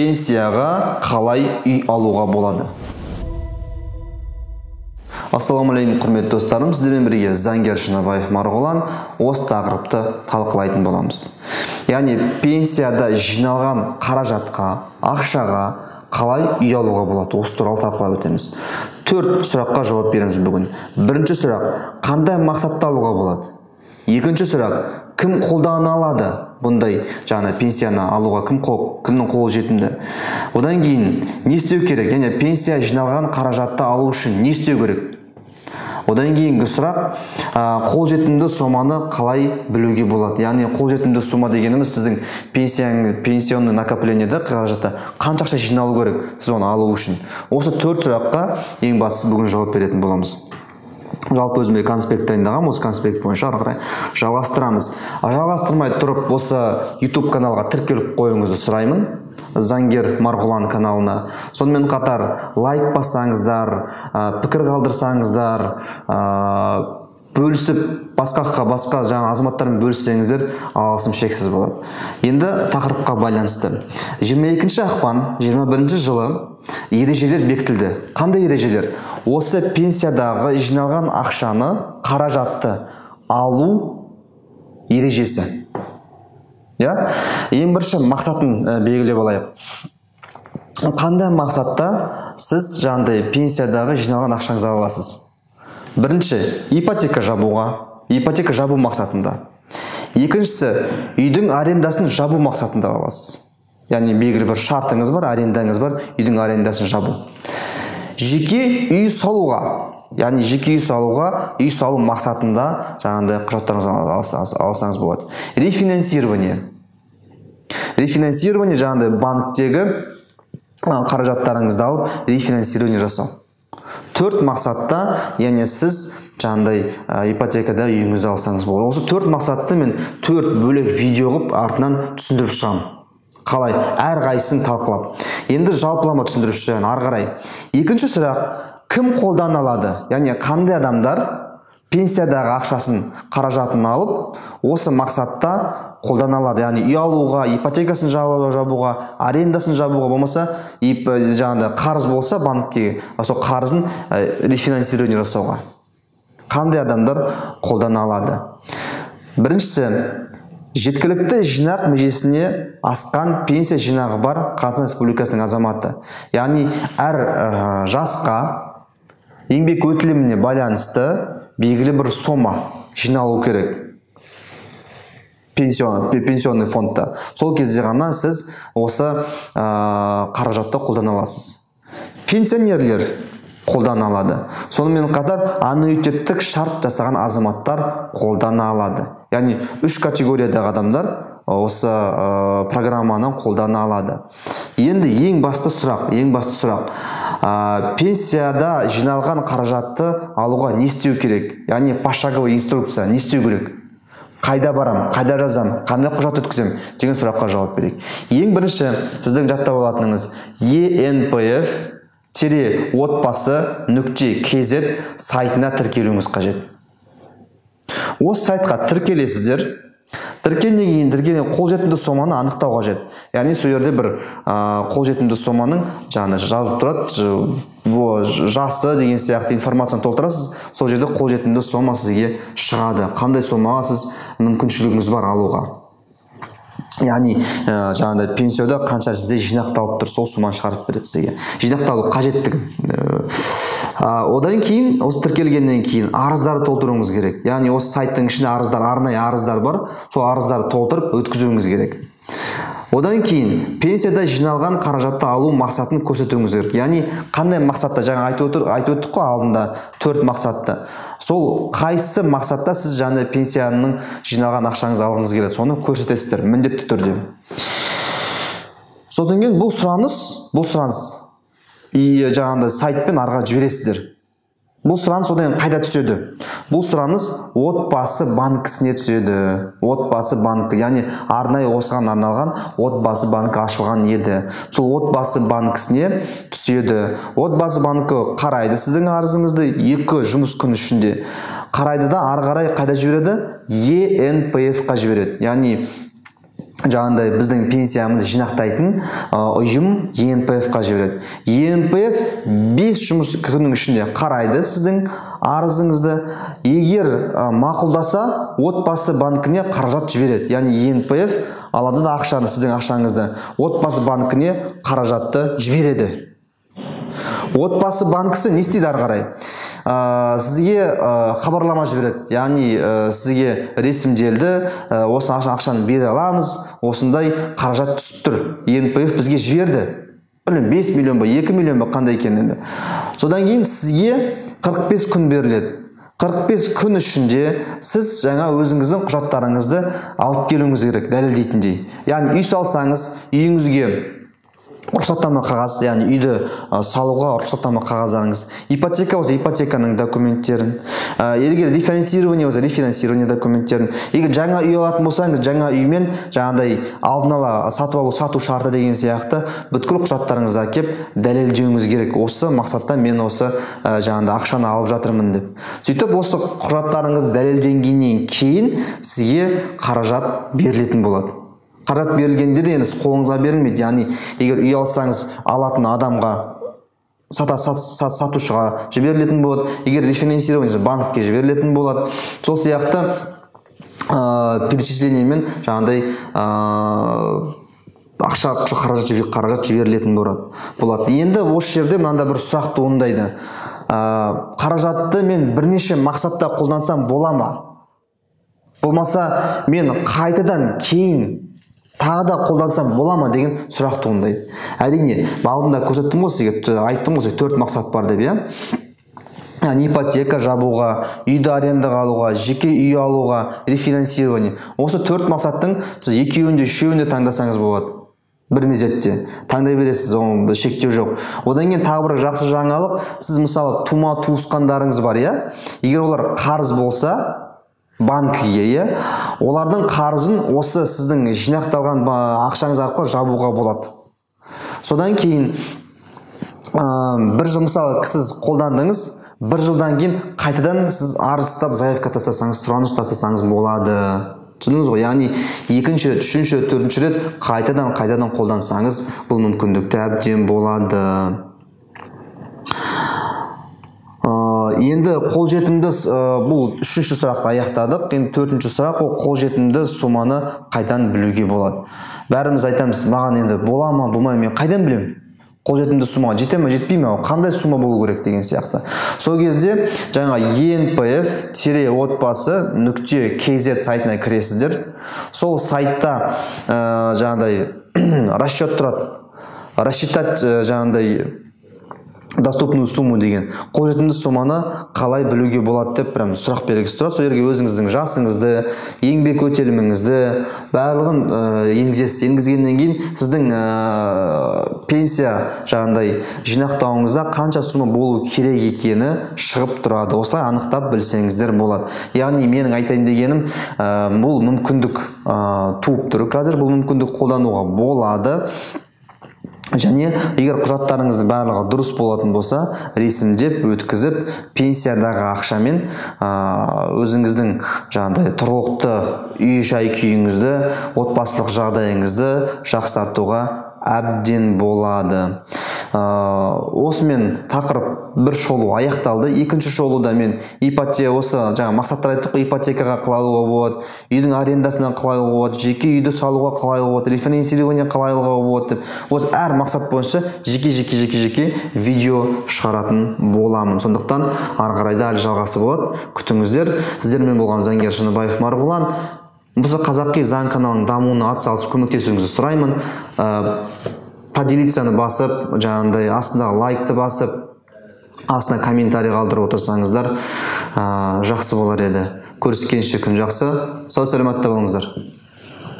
пенсияға қалай үй алуға болады? Ассаламалейкум құрметті достарым, сіздермен бірге заңгер Шынабаев Марғұлан осы тақырыпты талқылайтын боламыз. Яғни пенсияда жиналған қаражатқа, ақшаға қалай үй алуға болады? Осы туралы талқылап өтеміз. 4 сұраққа жауап береміз бүгін. Бірінші сұрақ: қандай мақсатта алуға болады? Екінші сұрақ: кім қолдана алады бұндай пенсияны алуға? Кімнің қолы жетімді? Одан кейін не істеу керек? Яғни пенсия жиналған қаражатты алу үшін не істеу керек? Одан кейінгі сұрақ: қолжетімді соманы қалай білуге болады? Яғни қолжетімді сома дегеніміз сіздің пенсионный накопленияда қаражатта қанша ақша жиналу керек сіз оны алу үшін? Осы 4 сұраққа ең бастысы бүгін жауап беретін боламыз. Жалпы өзіме конспект дайындағам, осы конспект бойынша ары қарай жалғастырамыз. Жалғастырмай тұрып, осы YouTube каналға тіркеліп қойыңызды сұраймын, Заңгер Марғұлан каналына. Сонымен қатар лайк бассаңыздар, пікір қалдырсаңыздар, бөлісіп басқа азаматтармен бөліссеңіздер, алғысым шексіз болады. Енді тақырыпқа байланысты. 22 ақпан 21 жылы ережелер бекітілді. Қандай ережелер? Осы пенсиядағы жиналған ақшаны, қаражатты алу ережесі. Ең бірінші мақсатын белгілеп алайық. Қандай мақсатта сіз пенсиядағы жиналған ақшаңызды аласыз? Бірінші, ипотека жабу мақсатында. Екіншісі, үйдің арендасын жабу мақсатында аласыз. Яғни белгілі бір шартыңыз бар, арендаңыз бар, үйдің арендасын жабу. Жеке үй салуға, үй салу мақсатында құжаттарыңызды алсаңыз болады. Рефинансирование банктегі қаражаттарыңызды алып, рефинансирование жасау. 4 мақсатта, яғни сіз ипотекада үйіңізді алсаңыз болады. Осы 4 мақсатты мен 4 бөлек видео қылып артынан түсіндіріп шығамын. Қалай? Әр қайсысын талқылап. Енді жалпылама түсіндіріп шығайын ары қарай. Екінші сұрақ: кім қолдана алады? Яғни қандай адамдар пенсиядағы ақшасын, қаражатын алып, осы мақсатта қолдана алады? Яғни үй алуға, ипотекасын жабуға, арендасын жабуға, болмаса қарыз болса банктегі, сол қарызын рефинансирование жасауға. Қандай адамдар қолдана алады? Біріншісі, жеткілікті жинақ межесіне асқан пенсия жинағы бар Қазақстан Республикасының азаматы. Яғни әр жасқа, еңбек өтіліміне байланысты белгілі бір сома жиналу керек пенсионный фондта. Сол кезде ғана сіз осы қаражатты қолдана аласыз. Пенсионерлер қолдана алады. Сонымен қатар аннуитеттік шарт жасаған азаматтар қолдана алады. Яғни 3 категориядағы адамдар осы программаны қолдана алады. Енді ең басты сұрақ, пенсияда жиналған қаражатты алуға не істеу керек? Яғни пошаговый инструкция, не істеу керек? Қайда барам, қайда жазам, қандай құжат өткізем деген сұраққа жауап берейік. Ең бірінші сіздің жаттап алатыныңыз enpf-отбасы.kz сайтына тіркелуіңіз қажет. Осы сайтқа тіркелесіздер. Тіркелгеннен кейін қолжетімді соманы анықтау қажет. Яғни сол жерде бір қолжетімді соманың жазып тұрады, жасы деген сияқты информацияны толтырасыз. Сол жерде қолжетімді сома сізге шығады. Қандай сомаға сіз мүмкіншілігіңіз бар алуға? Яғни пенсияда қанша сізде жинақталып тұр, сол соманы шығарып береді сізге. Жинақталу қажеттігін. Одан кейін, осы тіркелгеннен кейін арыздарды толтыруыңыз керек. Яғни осы сайттың ішінде арнайы арыздар бар, сол арыздарды толтырып өткізуіңіз керек. Одан кейін пенсияда жиналған қаражатты алу мақсатын көрсетуіңіз керек. Яғни қандай мақсатта, жаңа айтып өттік қой алдында 4 мақсатты. Сол қайсы мақсатта сіз пенсияның жиналған ақшаңызды алғыңыз келеді, соны көрсетесіздер міндетті түрде. Содан кейін бұл сұраныс сайтпен арға жібересіздер. Бұл сұраныс одан қайда түседі? Бұл сұраныс отбасы банкісіне түседі. Отбасы банкі, яғни арнайы осыған арналған отбасы банкі ашылған еді. Сол отбасы банкісіне түседі. Отбасы банкі қарайды сіздің арызыңызды 2 жұмыс күн ішінде. Қарайды да ары қарай қайда жібереді? ENPF-қа жібереді. Яғни жаңағындай біздің пенсиямызды жинақтайтын ұйым ЕНПФ-қа жібереді. ЕНПФ 5 жұмыс күнінің ішінде қарайды сіздің арызыңызды. Егер мақұлдаса, отбасы банкіне қаражат жібереді. Яғни ЕНПФ алады да ақшаны, сіздің ақшаңызды отбасы банкіне қаражатты жібереді. Отбасы банкісі не істейді ары қарай? Сізге хабарлама жібереді. Яғни сізге ресімделді, осы ақшаны бере аламыз, осындай қаражат түсіп тұр. ЕНПФ бізге жіберді. 5 миллион ба, 2 миллион ба, қандай екен енді. Содан кейін сізге 45 күн беріледі. 45 күн ішінде сіз жаңа өзіңіздің құжаттарыңызды алып келуіңіз керек, дәлелдейтіндей. Яғни үй салсаңыз, үйіңізге рұқсаттама қағаз, яғни үйді салуға рұқсаттама қағаздарыңыз. Ипотека болса, ипотеканың документтерін. Егер рефинансирование болса, рефинансирование документтерін. Егер жаңа үй алатын болсаңыз, жаңа үймен жаңағыдай алдын ала сатып алу, сату шарты деген сияқты бүткіл құжаттарыңызды әкеп дәлелдеуіңіз керек. Осы мақсатта мен осы жаңағыдай ақшаны алып жатырмын деп. Сөйтіп осы құжаттарыңыз дәлелденгеннен кейін сізге қаражат берілетін болады. Қаражат берілгенде де енді қолыңызға берілмейді. Яғни егер үй алсаңыз, алатын адамға, сатушыға жіберілетін болады. Егер рефинансирование банкке жіберілетін болады. Сол сияқты перечислениемен жаңағыдай қаражат жіберілетін болады. Енді осы жерде мынандай бір сұрақ туындайды. Қаражатты мен бірнеше мақсатта қолдансам бола ма? Болмаса мен қайтадан кейін тағы да қолдансам бола ма деген сұрақ туындайды. Әрине, алдында көрсеттім ғой сізге, айттым ғой 4 мақсат бар деп, иә? Ипотека жабуға, үйді арендаға алуға, жеке үй алуға, рефинансирование. Осы 4 мақсаттың сіз екеуінде, үшеуінде таңдасаңыз болады. Бір мезетте таңдай бересіз, оны шектеу жоқ. Одан кейін тағы бір жақсы жаңалық, сіз мысалы тума туысқандарыңыз бар, иә? Егер олар қарыз болса, банкіге, олардың қарызын осы сіздің жинақталған ақшаңыз арқылы жабуға болады. Содан кейін бір жыл мысалы сіз қолдандыңыз, бір жылдан кейін қайтадан сіз арыз тастап, заявка тастасаңыз, сұраныс тастасаңыз болады. Түсіндіңіз ғой? Яғни екінші рет, үшінші рет, төртінші рет қайтадан қолдансаңыз, бұл мүмкіндікті әбден болады. Енді қолжетімді, бұл үшінші сұрақты аяқтадық. Енді төртінші сұрақ, ол қолжетімді суманы қайдан білуге болады? Бәріміз айтамыз, маған енді бола ма, болмай ма, мен қайдан білемін? Қолжетімді сумаға жете ме, жетпей ме, қандай сума болу керек деген сияқты. Сол кезде жаңа enpf-отбасы.kz сайтына кіресіздер. Сол сайтта жаңағыдай расчет тұрады. Рассчитать жаңағыдай доступную сумму деген қолжетімді суманы қалай білуге болады деп прям сұрақ белгісі тұрады. Сол жерге өзіңіздің жасыңызды, еңбек өтеліміңізді барлығын енгізесіз. Енгізгеннен кейін сіздің пенсия жаңағыдай жинақтауыңызда қанша сума болу керек екені шығып тұрады. Осылай анықтап білсеңіздер болады. Яғни менің айтайын дегенім, бұл мүмкіндік туып тұр. Қазір бұл мүмкіндік қолдануға болады. Және егер құжаттарыңыз барлығы дұрыс болатын болса, ресімдеп, өткізіп, пенсиядағы ақшамен өзіңіздің жаңағыдай тұрғылықты үй-жай күйіңізді, отбасылық жағдайыңызды жақсартуға әбден болады. Осымен тақырып бір шолу аяқталды. Екінші шолуда мен осы жаңа мақсаттар айттық, ипотекаға қалай алуға болады, үйдің арендасынан қалай алуға болады, жеке үйді салуға қалай алуға болады, рефинансирование қалай алуға болады деп, осы әр мақсат бойынша жеке видео шығаратын боламын. Сондықтан ары қарайда әлі жалғасы болады. Күтіңіздер. Сіздермен болған заңгер Шыныбаев Марғұлан. Осы қазақи заң каналының дамуына атсалысып көмектесуіңізді сұраймын. Поделицаны басып, жаңағыдай астындағы лайкты басып, астына комментарий қалдырып отырсаңыздар жақсы болар еді. Көріскенше күн жақсы. Сау саламатта болыңыздар.